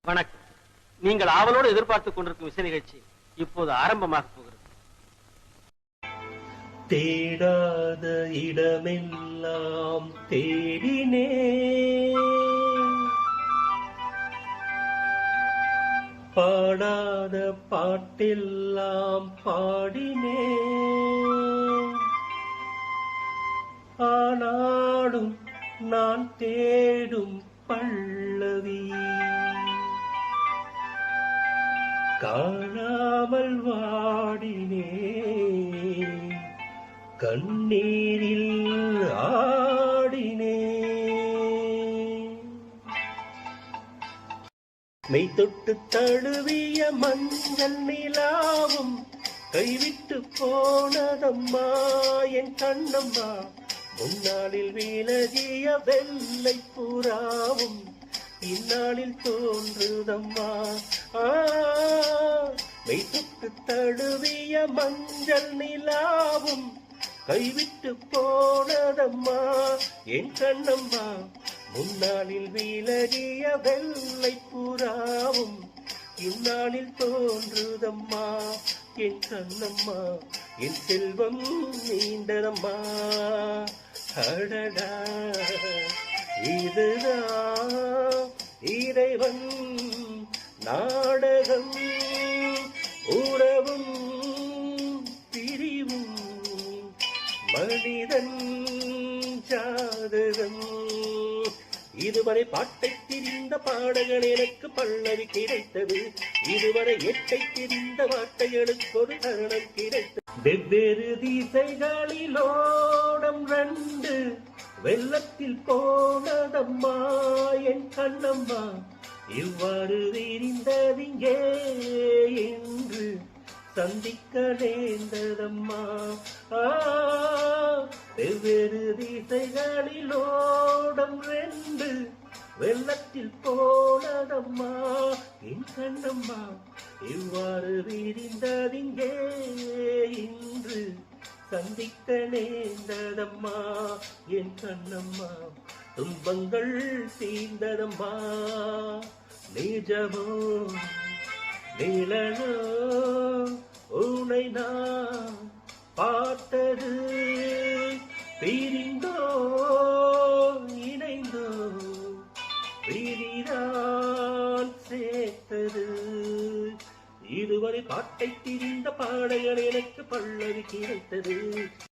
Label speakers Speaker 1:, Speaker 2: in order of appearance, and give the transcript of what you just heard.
Speaker 1: வணக்கம். நீங்கள் ஆவலோடு எதிர்பார்த்துக் கொண்டிருக்கும் இசை நிகழ்ச்சி இப்போது ஆரம்பமாக போகிறது.
Speaker 2: தேடாத இடமெல்லாம் தேடினே, பாடாத பாட்டெல்லாம் பாடினே, ஆனாலும் நான் தேடும் பல்லவி காணாமல் வாடினே, கண்ணீரில் ஆடினே. மெய் தொட்டு தழுவிய மஞ்சள் நிலாவும் கைவிட்டு போனதம்மா என் கண்ணம்மா. முன்னாளில் விலகிய வெள்ளை புறாவும் இந்நாளில் தோன்றுதம்மா. மெய் தொட்டு தழுவிய மஞ்சள் நிலாவும் கைவிட்டு போனதம்மா என் கண்ணம்மா. முன்னாளில் விலகிய வெள்ளை புறாவும் இந்நாளில் தோன்றுதம்மா என் கண்ணம்மா. என் செல்வம் நீண்டதம்மா. அடடா, இதுதான் இறைவன் நாடகம். உறவும் பிரிவும் மனிதன் ஜாதகம். இதுவரை பாட்டை திரிந்த பாடல்கள் எனக்கு பல்லவி கிடைத்தது. இதுவரை எட்டை திரிந்த வார்த்தைகளுக்கு ஒரு தருணம் கிடைத்தது. வெவ்வேறு திசைகளிலோடம் ரெண்டு வெள்ளத்தில் போனதம்மா என் கண்ணம்மா. இவ்வாறு விரிந்ததிங்கே என்று சந்திக்க நேர்ந்ததம்மா. வெவ்வேறு திசைகளிலோடம் ரெண்டு வெள்ளத்தில் போனதம்மா என் கண்ணம்மா. இவ்வாறு விரிந்ததிங்கே இன்று சந்திக்க நேர்ந்ததம்மா என் கண்ணம்மா. துன்பங்கள் தீர்ந்ததம்மா. நிஜமோ நிழலோ உனை நான் பார்த்தது. பிரிந்தோ இணைந்தோ பிரிதான் சேர்த்தது. இதுவரை பாட்டை திரிந்த பாடல்கள் எனக்கு பல்லவி கிடைத்தது.